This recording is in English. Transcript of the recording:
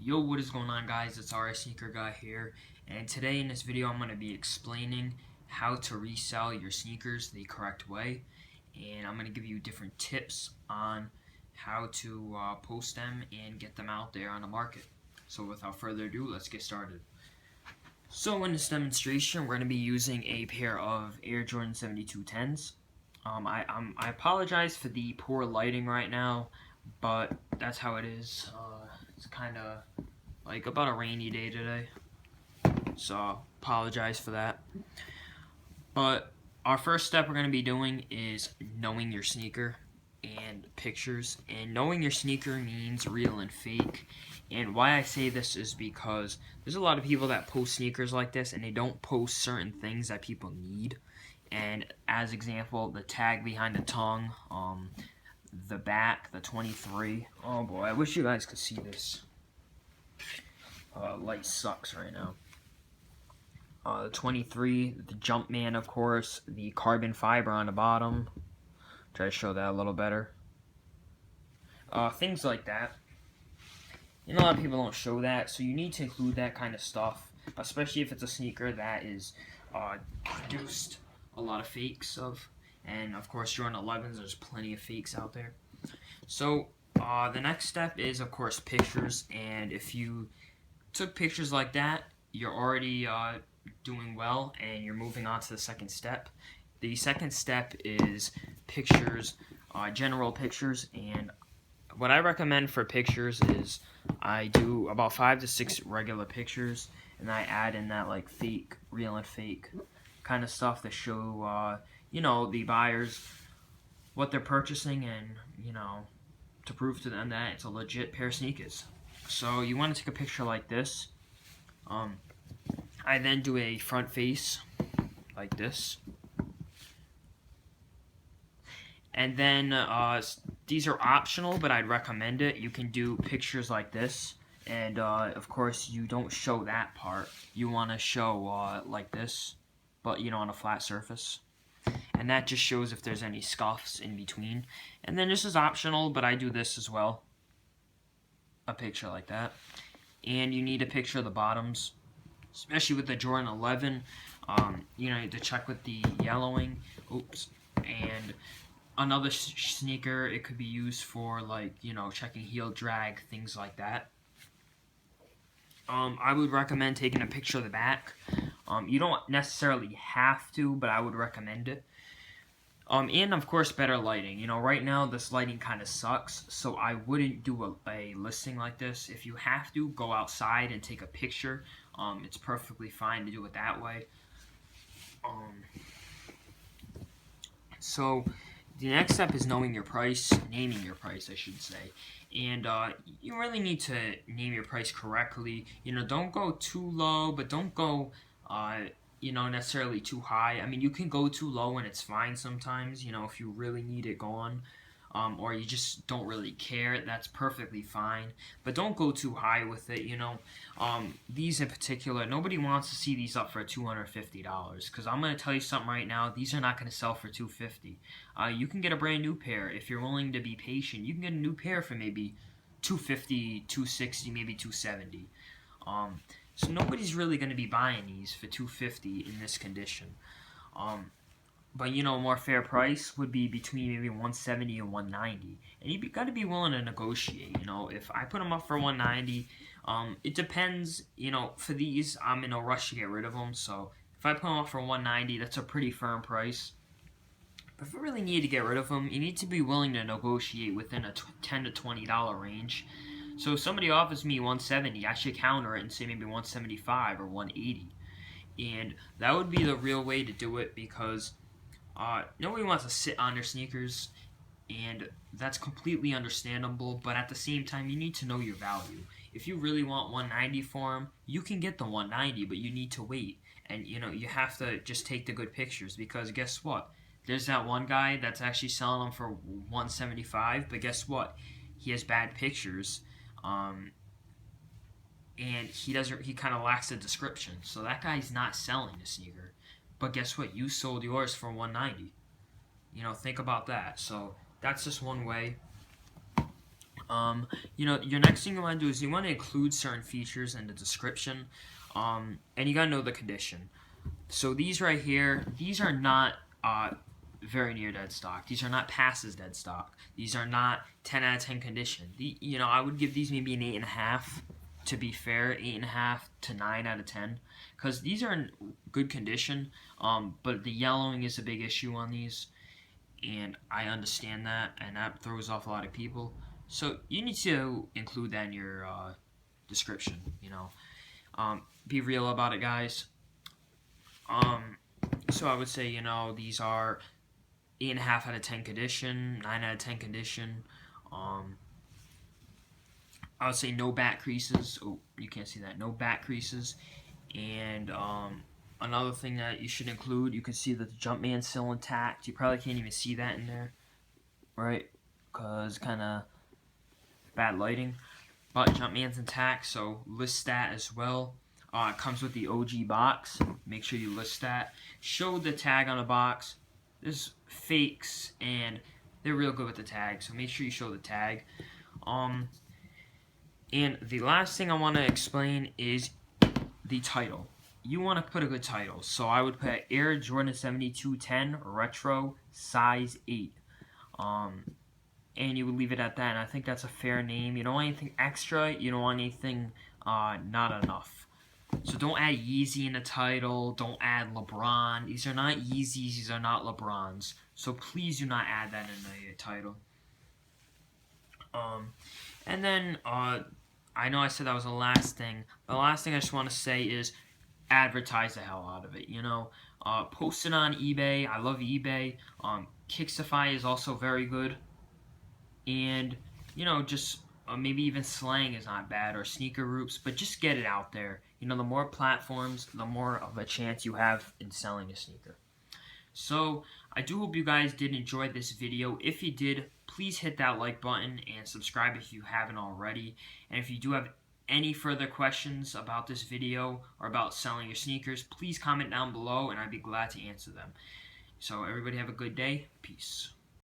Yo, what is going on, guys? It's RS Sneaker Guy here, and today in this video I'm going to be explaining how to resell your sneakers the correct way, and I'm going to give you different tips on how to post them and get them out there on the market. So without further ado, let's get started. So in this demonstration, we're going to be using a pair of Air Jordan 7210s. I apologize for the poor lighting right now, but that's how it is. It's kind of like about a rainy day today, so apologize for that. But our first step we're going to be doing is knowing your sneaker and pictures. And knowing your sneaker means real and fake. And why I say this is because there's a lot of people that post sneakers like this and they don't post certain things that people need. And as example, the tag behind the tongue, the back, the 23. Oh boy, I wish you guys could see this. Light sucks right now. The 23, the Jumpman, of course, the carbon fiber on the bottom. Try to show that a little better. Things like that. A lot of people don't show that, so you need to include that kind of stuff, especially if it's a sneaker that is produced a lot of fakes of. And of course, Jordan 11s, there's plenty of fakes out there. So the next step is, of course, pictures. And if you took pictures like that, you're already doing well, and you're moving on to the second step. The second step is pictures, general pictures. And what I recommend for pictures is I do about 5 to 6 regular pictures, and I add in that like fake, real and fake kind of stuff to show the buyers what they're purchasing, and to prove to them that it's a legit pair of sneakers. So you want to take a picture like this. I then do a front face like this, and then these are optional, but I'd recommend it. You can do pictures like this, and of course you don't show that part. You want to show like this, but on a flat surface. And that just shows if there's any scuffs in between. And then this is optional, but I do this as well. A picture like that. And you need a picture of the bottoms, especially with the Jordan 11. You need to check with the yellowing. Oops. And another sneaker, it could be used for checking heel drag, things like that. I would recommend taking a picture of the back. You don't necessarily have to, but I would recommend it. And of course, better lighting. Right now this lighting kind of sucks, so I wouldn't do a listing like this. If you have to, go outside and take a picture. It's perfectly fine to do it that way. So the next step is knowing your price, naming your price, I should say. And you really need to name your price correctly. Don't go too low, but don't go necessarily too high. I mean, you can go too low and it's fine sometimes, if you really need it gone, or you just don't really care, that's perfectly fine. But don't go too high with it, These in particular, nobody wants to see these up for $250, because I'm going to tell you something right now, these are not going to sell for $250. You can get a brand new pair if you're willing to be patient. You can get a new pair for maybe $250, $260, maybe $270. So nobody's really going to be buying these for $250 in this condition. But a more fair price would be between maybe $170 and $190, and you got to be willing to negotiate. If I put them up for $190, it depends. For these, I'm in a rush to get rid of them. So if I put them up for $190, that's a pretty firm price. But if you really need to get rid of them, you need to be willing to negotiate within a $10 to $20 range. So if somebody offers me $170, I should counter it and say maybe $175 or $180. And that would be the real way to do it, because nobody wants to sit on their sneakers, and that's completely understandable. But at the same time, you need to know your value. If you really want $190 for them, you can get the $190, but you need to wait. And you have to just take the good pictures, because guess what? There's that one guy that's actually selling them for $175, but guess what? He has bad pictures. And he kind of lacks a description, so that guy's not selling the sneaker. But guess what? You sold yours for $190. Think about that. So that's just one way. Your next thing you want to do is you want to include certain features in the description, and you gotta know the condition. So these right here, these are not very near dead stock. These are not passes dead stock. These are not 10 out of 10 condition. I would give these maybe an 8.5. To be fair, 8.5 to 9 out of 10, because these are in good condition. But the yellowing is a big issue on these, and I understand that, and that throws off a lot of people. So you need to include that in your description. Be real about it, guys. So I would say these are 8.5 out of 10 condition, 9 out of 10 condition. I would say no back creases. Oh, you can't see that. No back creases. And another thing that you should include, you can see that the Jumpman's still intact. You probably can't even see that in there, right? Because kind of bad lighting. But Jumpman's intact, so list that as well. It comes with the OG box. Make sure you list that. Show the tag on the box. There's fakes, and they're real good with the tag, so make sure you show the tag. And the last thing I want to explain is the title. You want to put a good title, so I would put Air Jordan 7210 Retro Size 8. And you would leave it at that, and I think that's a fair name. You don't want anything extra. You don't want anything not enough. So don't add Yeezy in the title. Don't add LeBron. These are not Yeezys. These are not LeBrons. So please do not add that in the title. And then I know I said that was the last thing. The last thing I just want to say is advertise the hell out of it. Post it on eBay. I love eBay. Kixify is also very good. And just maybe even Slang is not bad, or Sneaker Groups, but just get it out there. The more platforms, the more of a chance you have in selling a sneaker. So I do hope you guys did enjoy this video. If you did, please hit that like button and subscribe if you haven't already. And if you do have any further questions about this video or about selling your sneakers, please comment down below and I'd be glad to answer them. So everybody have a good day. Peace.